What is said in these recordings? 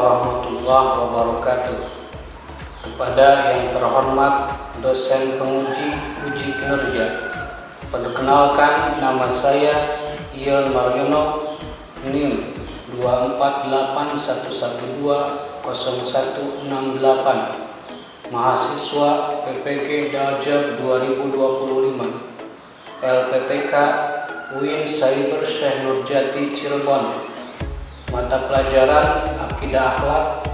warahmatullahi wabarakatuh. Kepada yang terhormat dosen penguji uji kinerja, perkenalkan nama saya Ion Mariono, NIM 24881120168, mahasiswa PPG Daljar 2025, LPTK UIN Cyber Syekh Nurjati Cirebon. Mata pelajaran Akidah Akhlak.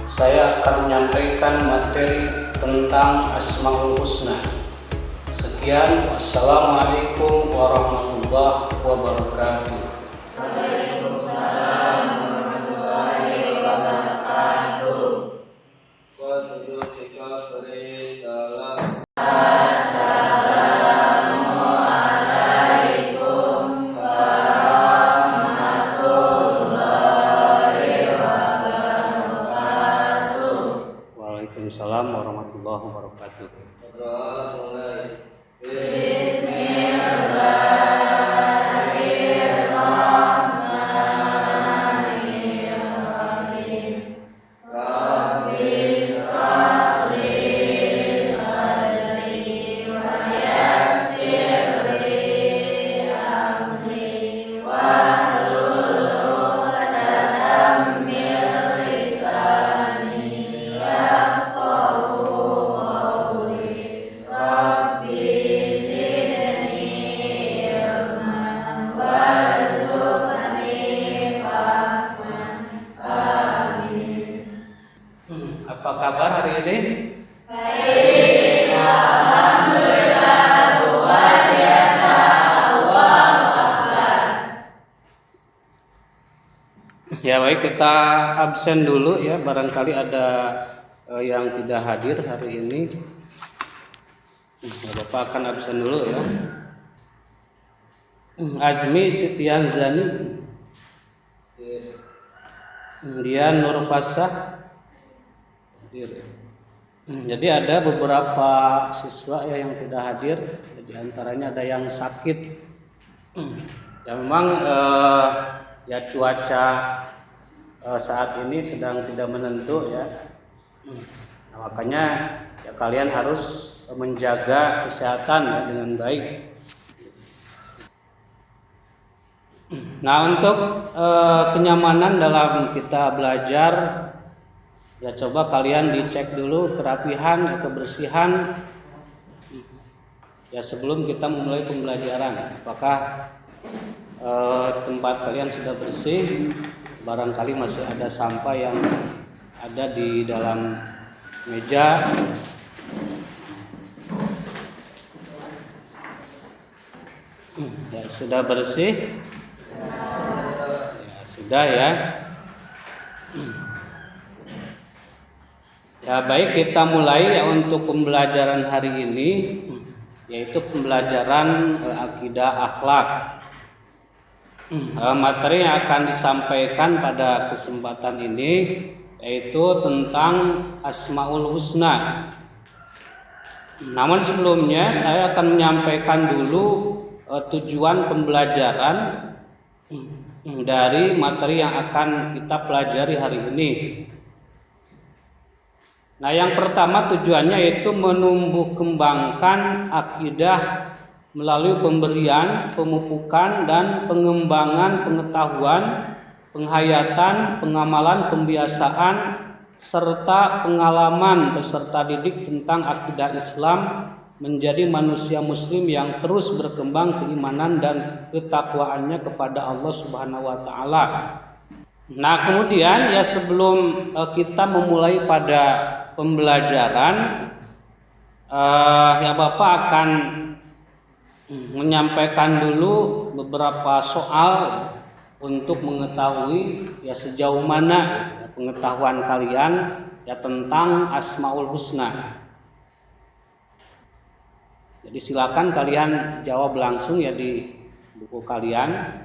Saya akan menyampaikan materi tentang Asmaul Husna. Sekian, wassalamualaikum warahmatullahi wabarakatuh. Waalaikumsalam warahmatullahi wabarakatuh. Waalaikumsalam warahmatullahi wabarakatuh. Apa kabar hari ini? Baik, alhamdulillah, luar biasa. Allahu Akbar. Ya baik, kita absen dulu ya, barangkali ada yang tidak hadir hari ini. Bapak akan absen dulu ya. Azmi Titian Zani, Dian Nurfasah. Jadi ada beberapa siswa ya yang tidak hadir, di antaranya ada yang sakit. Ya memang ya cuaca saat ini sedang tidak menentu ya. Nah, makanya ya kalian harus menjaga kesehatan ya dengan baik. Nah, untuk kenyamanan dalam kita belajar, ya coba kalian dicek dulu kerapihan, kebersihan ya sebelum kita memulai pembelajaran. Apakah tempat kalian sudah bersih? Barangkali masih ada sampah yang ada di dalam meja. Ya sudah bersih? Ya sudah ya. Ya baik, kita mulai ya untuk pembelajaran hari ini, yaitu pembelajaran akidah akhlak. Materi yang akan disampaikan pada kesempatan ini yaitu tentang Asmaul Husna. Namun sebelumnya saya akan menyampaikan dulu tujuan pembelajaran dari materi yang akan kita pelajari hari ini. Nah, yang pertama tujuannya yaitu menumbuh kembangkan akidah melalui pemberian, pemupukan, dan pengembangan pengetahuan, penghayatan, pengamalan, pembiasaan, serta pengalaman peserta didik tentang akidah Islam menjadi manusia muslim yang terus berkembang keimanan dan ketakwaannya kepada Allah Subhanahu wa taala. Nah, kemudian ya sebelum kita memulai pada pembelajaran, ya Bapak akan menyampaikan dulu beberapa soal untuk mengetahui ya sejauh mana pengetahuan kalian ya tentang Asmaul Husna. Jadi silakan kalian jawab langsung ya di buku kalian.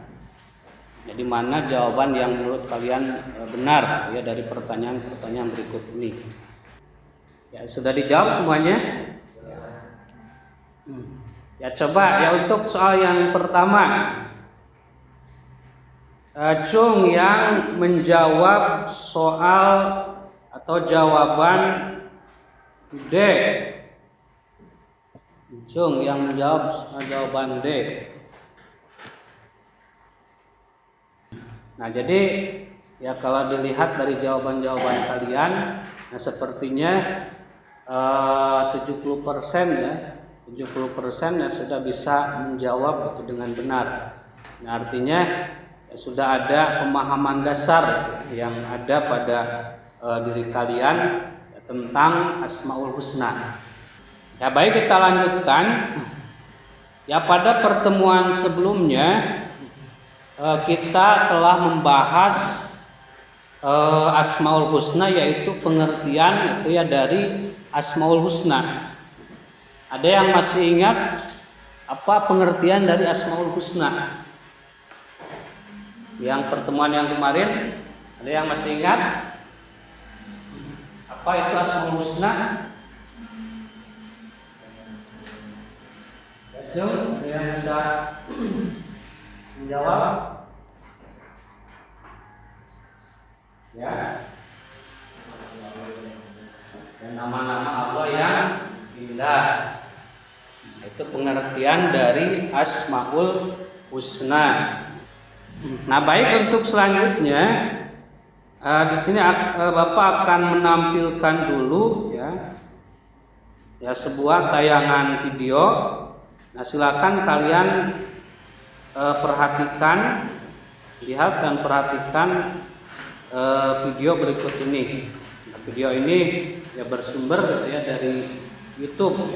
Jadi mana jawaban yang menurut kalian benar ya dari pertanyaan-pertanyaan berikut ini. Ya sudah dijawab semuanya? Ya coba ya untuk soal yang pertama, Cung yang menjawab soal atau jawaban D. Cung yang menjawab jawaban D. Nah, jadi ya kalau dilihat dari jawaban-jawaban kalian, nah sepertinya 70% ya, 70% ya sudah bisa menjawab itu dengan benar. Nah, artinya ya, sudah ada pemahaman dasar yang ada pada diri kalian ya, tentang Asmaul Husna. Ya baik, kita lanjutkan. Ya pada pertemuan sebelumnya kita telah membahas Asmaul Husna, yaitu pengertian itu ya dari Asmaul Husna. Ada yang masih ingat apa pengertian dari Asmaul Husna? Yang pertemuan yang kemarin, ada yang masih ingat apa itu Asmaul Husna? Ada yang bisa menjawab? Ya. Dan nama-nama Allah yang indah. Itu pengertian dari Asmaul Husna. Nah, baik, untuk selanjutnya di sini Bapak akan menampilkan dulu ya sebuah tayangan video. Nah, silakan kalian perhatikan, lihat dan perhatikan video berikut ini. Nah, video ini ya bersumber gitu ya dari YouTube.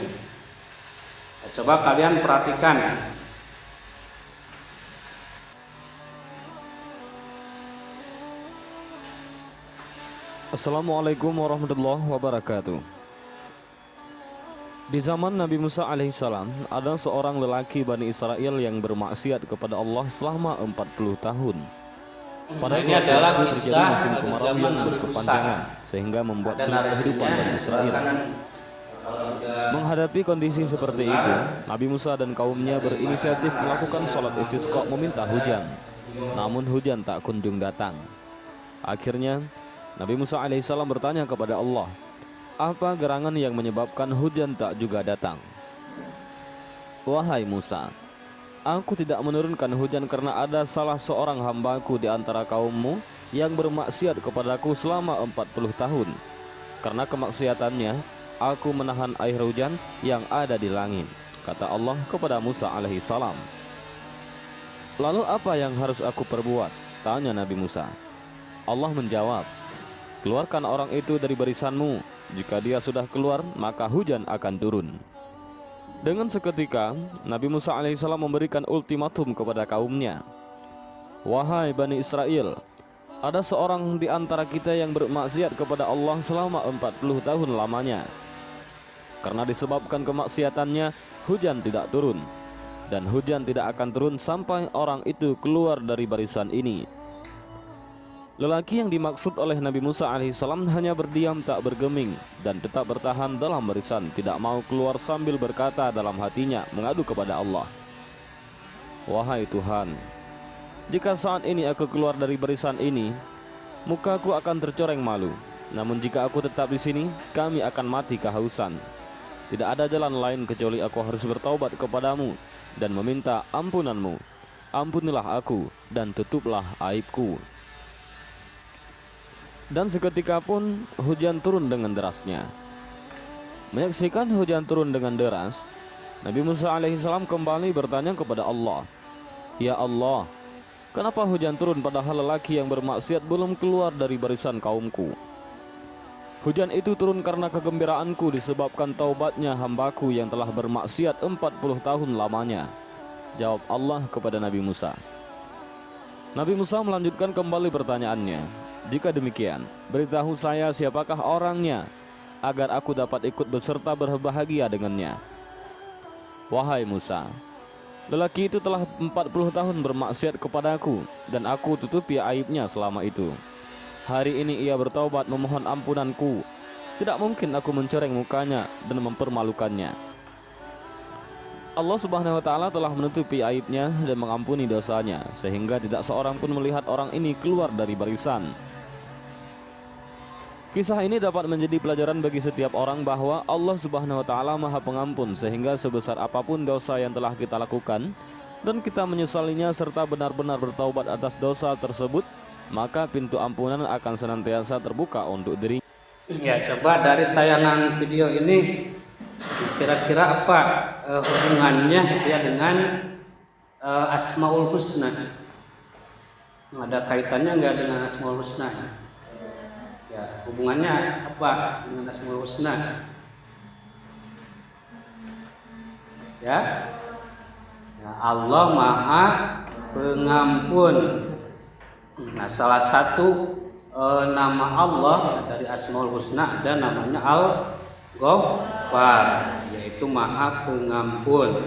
Nah, coba kalian perhatikan. Assalamualaikum warahmatullahi wabarakatuh. Di zaman Nabi Musa alaihissalam, ada seorang lelaki Bani Israel yang bermaksiat kepada Allah selama 40 tahun. Pada Ini saat adalah itu terjadi kisah musim di kemarau zaman yang Nabi berkepanjangan, Musa. sehingga membuat Ada sulit kehidupan narasinya, Bani Israel. silakan. Menghadapi kondisi seperti itu, Nabi Musa dan kaumnya berinisiatif melakukan sholat istisqa meminta hujan. Namun hujan tak kunjung datang. Akhirnya Nabi Musa alaihissalam bertanya kepada Allah, apa gerangan yang menyebabkan hujan tak juga datang? Wahai Musa, aku tidak menurunkan hujan karena ada salah seorang hambaku di antara kaummu yang bermaksiat kepadaku selama 40 tahun. Karena kemaksiatannya, aku menahan air hujan yang ada di langit, kata Allah kepada Musa alaihissalam. Lalu apa yang harus aku perbuat? Tanya Nabi Musa. Allah menjawab, keluarkan orang itu dari barisanmu. Jika dia sudah keluar, maka hujan akan turun. Dengan seketika, Nabi Musa alaihissalam memberikan ultimatum kepada kaumnya. Wahai Bani Israel, ada seorang di antara kita yang bermaksiat kepada Allah selama 40 tahun lamanya. Karena disebabkan kemaksiatannya, hujan tidak turun. Dan hujan tidak akan turun sampai orang itu keluar dari barisan ini. Lelaki yang dimaksud oleh Nabi Musa alaihissalam hanya berdiam tak bergeming dan tetap bertahan dalam barisan, tidak mau keluar sambil berkata dalam hatinya mengadu kepada Allah, wahai Tuhan, jika saat ini aku keluar dari barisan ini, mukaku akan tercoreng malu. Namun jika aku tetap di sini, kami akan mati kehausan. Tidak ada jalan lain kecuali aku harus bertaubat kepadamu dan meminta ampunanmu. Ampunilah aku dan tutuplah aibku. Dan seketika pun hujan turun dengan derasnya. Menyaksikan hujan turun dengan deras, Nabi Musa alaihissalam kembali bertanya kepada Allah, ya Allah, kenapa hujan turun padahal lelaki yang bermaksiat belum keluar dari barisan kaumku? Hujan itu turun karena kegembiraanku disebabkan taubatnya hambaku yang telah bermaksiat 40 tahun lamanya, jawab Allah kepada Nabi Musa. Nabi Musa melanjutkan kembali pertanyaannya, jika demikian, beritahu saya siapakah orangnya, agar aku dapat ikut beserta berbahagia dengannya. Wahai Musa, lelaki itu telah 40 tahun bermaksiat kepadaku, dan aku tutupi aibnya selama itu. Hari ini ia bertaubat memohon ampunanku. Tidak mungkin aku mencoreng mukanya dan mempermalukannya. Allah Subhanahu wa taala telah menutupi aibnya dan mengampuni dosanya sehingga tidak seorang pun melihat orang ini keluar dari barisan. Kisah ini dapat menjadi pelajaran bagi setiap orang bahwa Allah Subhanahu wa taala Maha Pengampun, sehingga sebesar apapun dosa yang telah kita lakukan dan kita menyesalinya serta benar-benar bertaubat atas dosa tersebut, maka pintu ampunan akan senantiasa terbuka untuk diri. Ya, coba dari tayangan video ini kira-kira apa hubungannya gitu ya dengan Asmaul Husna? Ada kaitannya nggak dengan Asmaul Husna? Ya, hubungannya apa dengan Asmaul Husna? Ya, Allah Maha Pengampun. Nah, salah satu nama Allah dari Asmaul Husna ada namanya Al-Ghaffar, yaitu Maha Pengampun.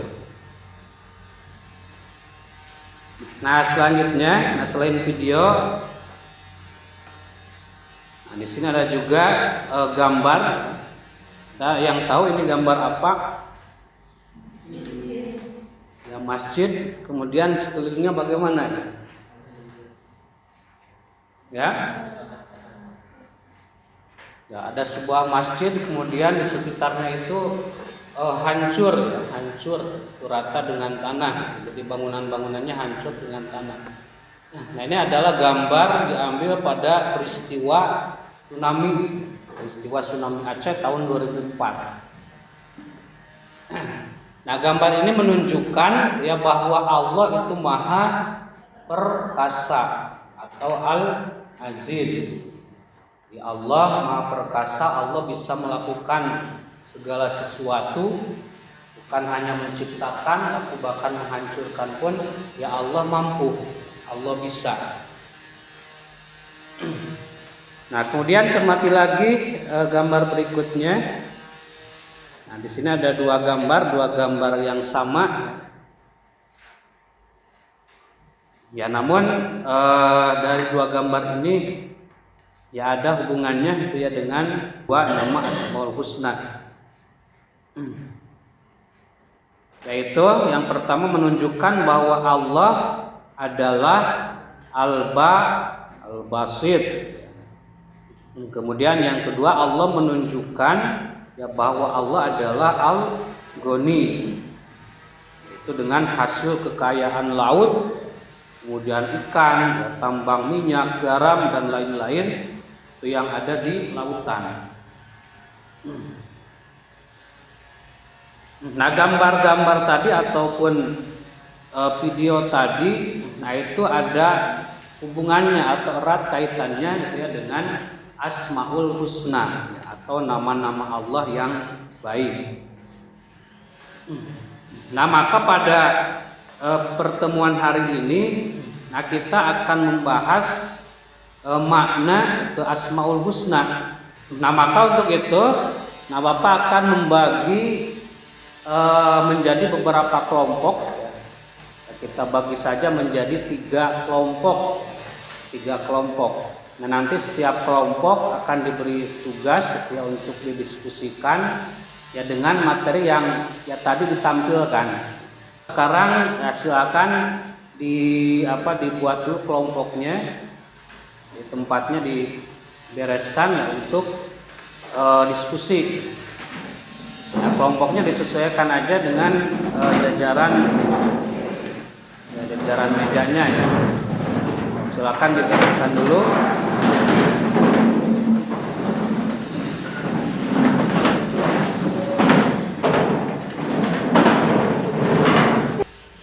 Nah, selanjutnya, selain video, di sini ada juga gambar. Nah, yang tahu ini gambar apa? Ya, masjid. Kemudian sekelilingnya bagaimana? Ya, ada sebuah masjid, kemudian di sekitarnya itu hancur, itu rata dengan tanah. Jadi bangunan-bangunannya hancur dengan tanah. Nah, ini adalah gambar diambil pada peristiwa tsunami Aceh tahun 2004. Nah, gambar ini menunjukkan ya bahwa Allah itu Maha Perkasa atau Al-Aziz. Ya, Allah Maha Perkasa, Allah bisa melakukan segala sesuatu, bukan hanya menciptakan, tapi bahkan menghancurkan pun ya Allah mampu, Allah bisa. Nah, kemudian cermati lagi gambar berikutnya. Nah, di sini ada dua gambar yang sama. Ya, namun dari dua gambar ini ya ada hubungannya itu ya dengan dua nama Asmaul Husna. Yaitu yang pertama menunjukkan bahwa Allah adalah Al-Basit. Kemudian yang kedua, Allah menunjukkan ya bahwa Allah adalah Al-Ghani, itu dengan hasil kekayaan laut, kemudian ikan, ya, tambang minyak, garam dan lain-lain itu yang ada di lautan. Nah, gambar-gambar tadi ataupun video tadi, nah itu ada hubungannya atau erat kaitannya ya dengan Asmaul Husna ya, atau nama-nama Allah yang baik. Nah, maka pada pertemuan hari ini, nah kita akan membahas makna itu Asmaul Husna. Nah, maka untuk itu, nah Bapak akan membagi menjadi beberapa kelompok. Ya. Kita bagi saja menjadi tiga kelompok. Nah, nanti setiap kelompok akan diberi tugas ya untuk didiskusikan ya dengan materi yang ya tadi ditampilkan. Sekarang ya silakan dibuat dulu kelompoknya, di tempatnya dibereskan ya untuk diskusi. Nah, kelompoknya disesuaikan aja dengan jajaran mejanya ya. Silakan dibereskan dulu.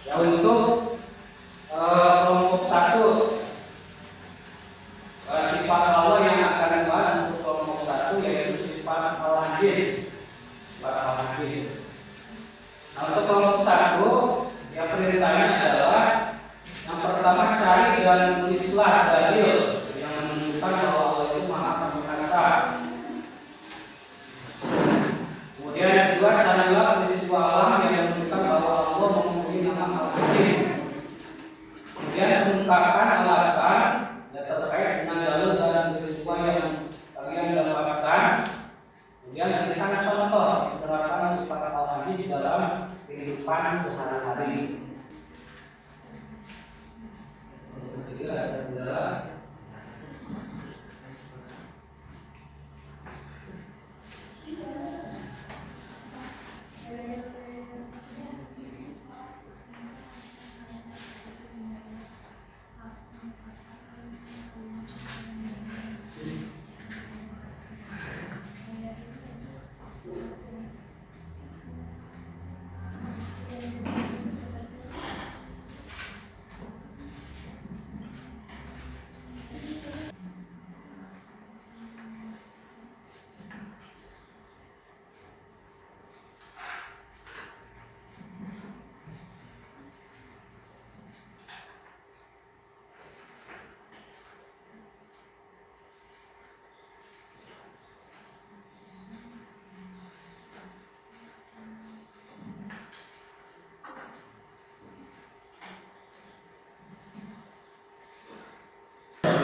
Ya, untuk kelompok satu, sifat Allah yang akan dibahas untuk kelompok satu yaitu sifat Al-Aziz. Nah, untuk kelompok satu, yang perintahnya adalah yang pertama cari dan tulislah dalil yang menunjukkan bahwa Allah itu Maha Perkasa. Kemudian yang kedua, carilah peristiwa alam yang menunjukkan bahwa Allah mempunyai nama Al-Aziz. Kemudian mengungkapkan alasan yang terkait dengan dalil dan peristiwa yang kalian dapatkan. Kemudian berikan contoh penerapan sifat Al-Aziz dalam dalam kehidupan sehari-hari.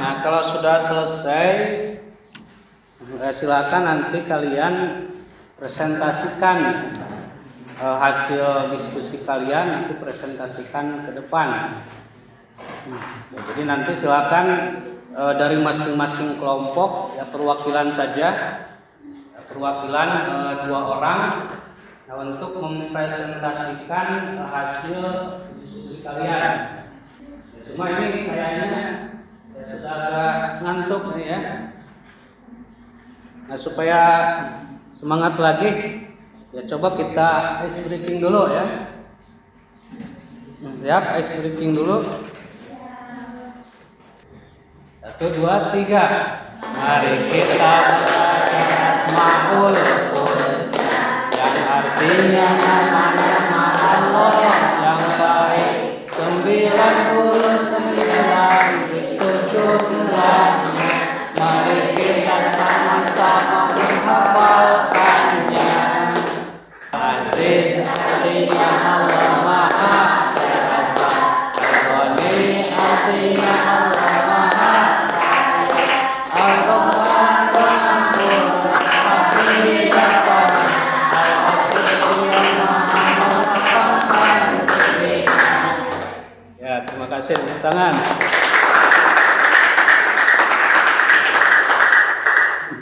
Nah, kalau sudah selesai, silakan nanti kalian presentasikan hasil diskusi kalian, nanti presentasikan ke depan. Jadi nanti silakan dari masing-masing kelompok ya perwakilan saja, perwakilan 2 orang untuk mempresentasikan hasil diskusi kalian. Cuma ini kayaknya sudah agak ngantuk nih ya. Nah, supaya semangat lagi, ya coba kita ice breaking dulu ya. Siap, ice breaking dulu. 1, 2, 3. Mari kita baca Asmaul Husna, yang artinya nama-nama Allah yang baik. 99 itu jumlahnya. Mari kita sama-sama menghafalkannya. Aziz artinya Allah Maha Kuasa. Al-Ghani artinya Allah Maha Kaya. Al-Ghafar pengampun, Al-Hafiz bijaksana. Al-Basir yang Maha mengetahui kebaikan. Ya, terima kasih. Tepuk tangan.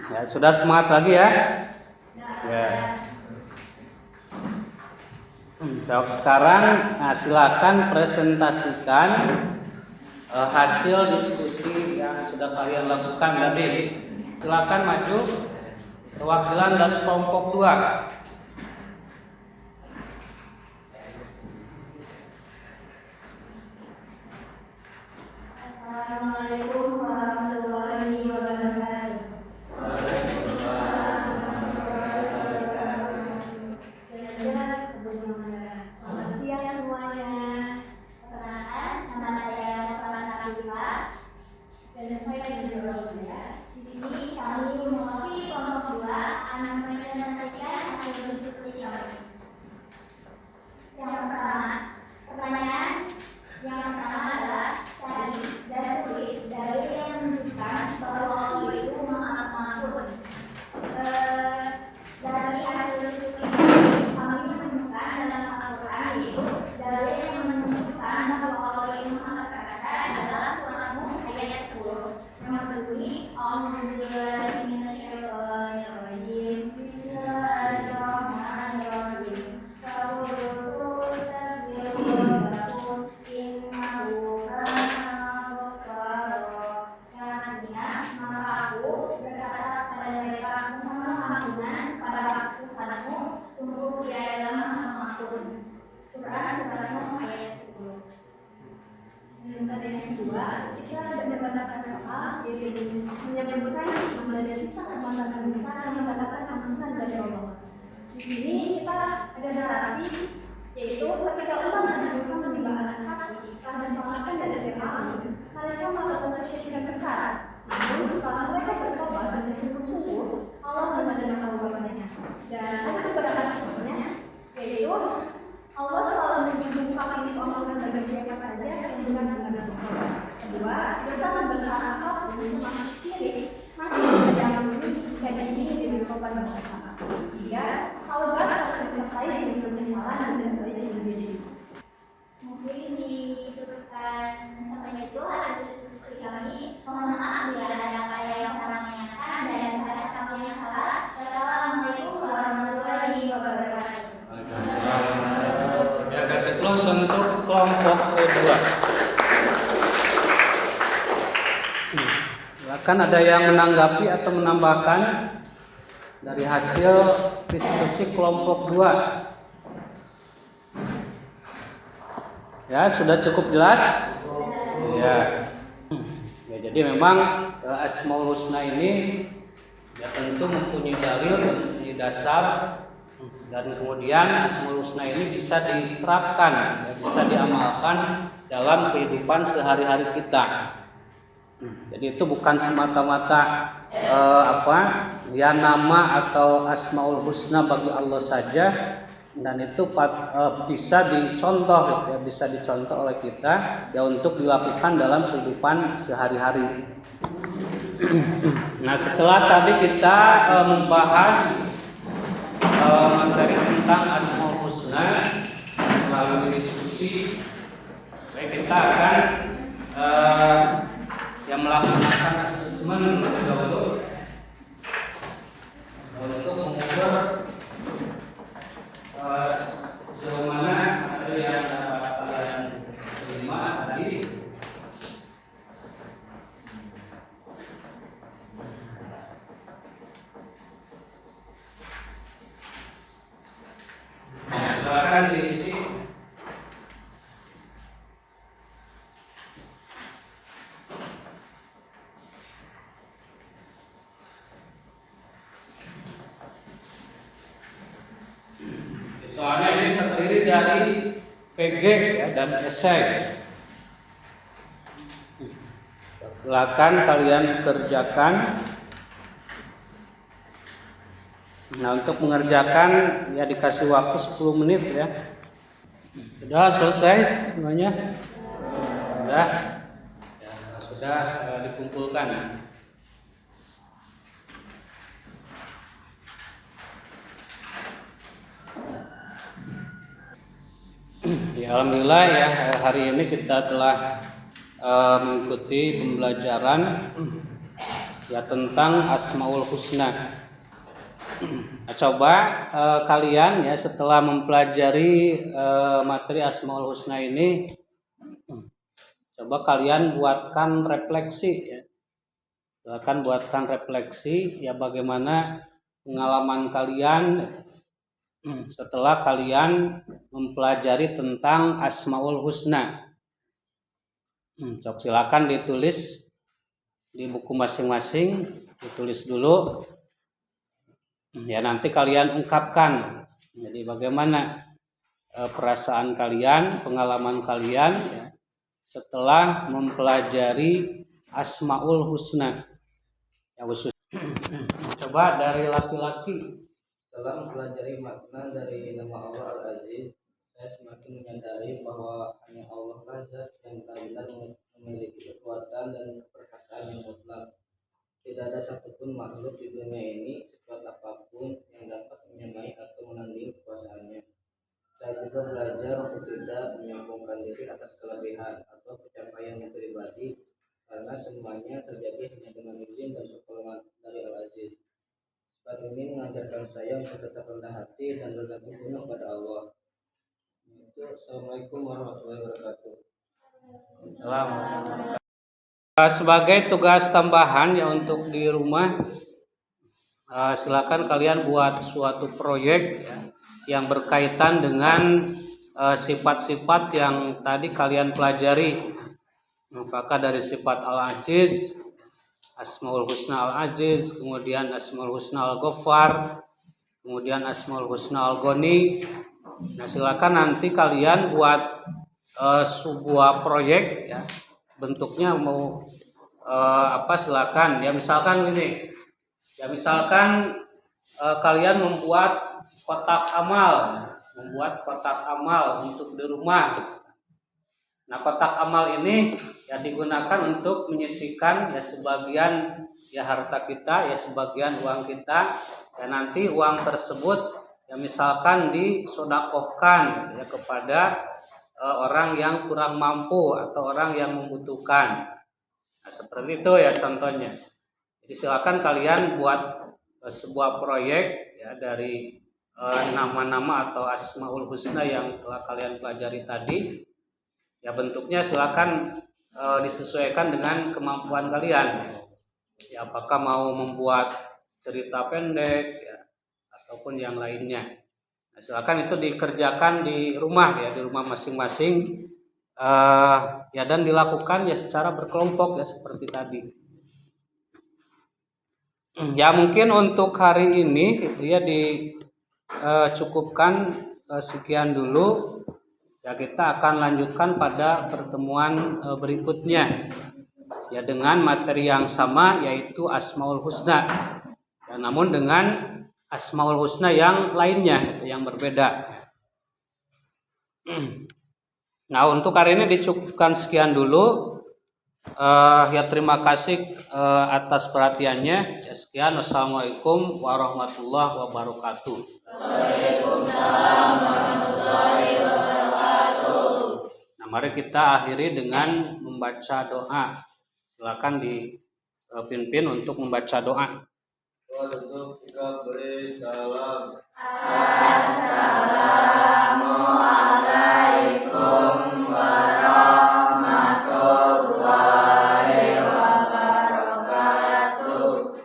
Ya, sudah semangat lagi ya. Ya. Sekarang silakan presentasikan hasil diskusi yang sudah kalian lakukan tadi. Silakan maju perwakilan dari kelompok 2. Assalamualaikum warahmatullahi wabarakatuh. Selamat siang semuanya. Perkenalkan, nama saya Salman Arifah dan saya dari Surabaya. Di sini kami mewakili kelompok 2 akan mempresentasikan hasil diskusi kami. Yang pertama, pertanyaan yang pertama adalah cari dan tulis dalil yang menunjukkan bahwa Allah itu Maha Pengampun. Dari hasil diskusi ini, kami menemukan dalam Al-Quran yaitu dalil yang menunjukkan bahwa Allah itu Maha Perkasa adalah surat Nuh ayat 10 yang berbunyi A'udzubillahi minasyaitonirrajim. Bismillahirrahmanirrahim. Yang kedua, kita ada mendapatkan salah, yaitu menyebutkan membaca kisah mengatakan kisah yang mendapatkan ampunan dari Allah. Di sini kita ada narasi, yaitu ketika umat dan Musa meninggalkan sapi karena disalahkan dari Fir'aun, mereka melakukan kesyirikan besar. Namun setelah mereka bertobat dan bersungguh-sungguh, Allah menerima taubatnya. Dan ada beberapa contohnya, yaitu Allah selalu menunjukkan kami Allah bagi siapa saja yang benar-benar bertobat. Kedua, dosa sebesar apapun termasuk syirik masih bisa diampuni jika diingin bertobat bersama. Tiga, taubat peserta yang berpenyesalan dan berbalik diri. Mungkin disebutkan sampainya itu ada seperti kami, mohon maaf bila ada kata yang kurang menyenangkan dan segala sesuatu yang salah. Wassalamualaikum warahmatullahi wabarakatuh. Ya, kasih close untuk kelompok kedua. Silakan ada yang menanggapi atau menambahkan dari hasil diskusi kelompok 2. Ya, sudah cukup jelas? Ya. Ya, jadi memang Asmaul Husna ini ya tentu mempunyai dalil, mempunyai dasar, dan kemudian Asmaul Husna ini bisa diterapkan, bisa diamalkan dalam kehidupan sehari-hari kita. Jadi itu bukan semata-mata ya nama atau Asmaul Husna bagi Allah saja, dan itu bisa dicontoh, ya, bisa dicontoh oleh kita ya untuk dilakukan dalam kehidupan sehari-hari. Nah, setelah tadi kita membahas materi tentang Asmaul Husna melalui diskusi, baik kita akan yang melaksanakan asesmen dahulu untuk mengukur sejauh mana materi yang dapat kalian terima tadi. Silakan diisi. Soalnya ini terdiri dari PG ya, dan esai. Silakan kalian kerjakan. Nah, untuk mengerjakan ya dikasih waktu 10 menit ya. Sudah selesai semuanya? Sudah? Ya, sudah dikumpulkan. Ya, alhamdulillah ya hari ini kita telah mengikuti pembelajaran ya tentang Asmaul Husna. Nah, coba kalian ya setelah mempelajari materi Asmaul Husna ini, coba kalian buatkan refleksi ya. Silakan buatkan refleksi ya bagaimana pengalaman kalian setelah kalian mempelajari tentang Asmaul Husna. Silakan ditulis di buku masing-masing, ditulis dulu. Ya nanti kalian ungkapkan. Jadi bagaimana perasaan kalian, pengalaman kalian ya, setelah mempelajari Asmaul Husna. Ya khusus. Coba dari laki-laki. Setelah mempelajari makna dari nama Allah Al-Aziz, saya semakin menyadari bahwa hanya Allah lah zat yang benar memiliki kekuatan dan keperkasaan yang mutlak. Tidak ada satupun makhluk di dunia ini sekuat apapun yang dapat menyamai atau menandingi kekuasaannya. Saya juga belajar untuk tidak menyombongkan diri atas kelebihan atau pencapaian pribadi, karena semuanya terjadi hanya dengan izin dan pertolongan dari Al-Aziz. Sifat ini mengajarkan saya untuk tetap rendah hati dan bergantung penuh pada Allah. Itu, Assalamualaikum warahmatullahi wabarakatuh. Sebagai tugas tambahan ya untuk di rumah, silakan kalian buat suatu proyek ya, yang berkaitan dengan sifat-sifat yang tadi kalian pelajari. Apakah dari sifat Al-Aziz, Asmaul Husna Al-Aziz, kemudian Asmaul Husna Al-Ghaffar, kemudian Asmaul Husna Al-Ghani. Nah, silakan nanti kalian buat sebuah proyek ya. Bentuknya mau silakan ya, misalkan ini. Ya misalkan kalian membuat kotak amal untuk di rumah. Nah, kotak amal ini ya digunakan untuk menyisihkan ya sebagian ya harta kita, ya sebagian uang kita. Ya nanti uang tersebut ya misalkan disodakohkan ya kepada orang yang kurang mampu atau orang yang membutuhkan. Nah, seperti itu ya contohnya. Jadi silakan kalian buat sebuah proyek ya dari nama-nama atau asmaul husna yang telah kalian pelajari tadi. Ya bentuknya silakan disesuaikan dengan kemampuan kalian. Ya apakah mau membuat cerita pendek ya ataupun yang lainnya. Nah, silakan itu dikerjakan di rumah ya, di rumah masing-masing ya dan dilakukan ya secara berkelompok ya seperti tadi. Ya mungkin untuk hari ini itu ya dicukupkan sekian dulu. Ya kita akan lanjutkan pada pertemuan berikutnya ya dengan materi yang sama yaitu Asmaul Husna. Ya, namun dengan Asmaul Husna yang lainnya yang berbeda. Nah untuk hari ini dicukupkan sekian dulu. Ya terima kasih atas perhatiannya. Ya, sekian. Wassalamualaikum warahmatullahi wabarakatuh. Waalaikumsalam warahmatullahi wabarakatuh. Nah mari kita akhiri dengan membaca doa. Silakan dipimpin untuk membaca doa. Untuk kita beri salam. Assalamualaikum warahmatullahi wabarakatuh.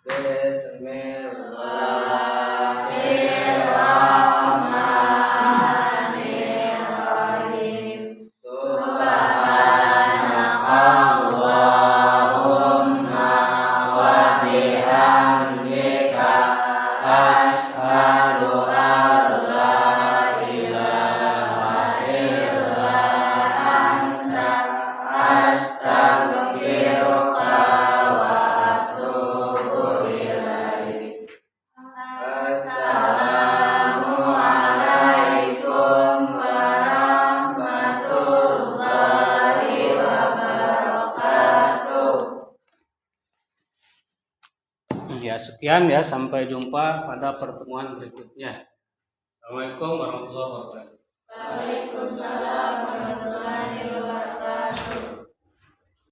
Bismillahirrahmanirrahim. Subhanakallahumma wa bihamdika asyhadu an la ilaha illa anta astaghfiruka wa atubu ilaik. Assalamualaikum warahmatullahi wabarakatuh. Ya sekian ya, sampai jumpa pada pertemuan berikutnya. Assalamualaikum warahmatullahi wabarakatuh. Waalaikumsalam.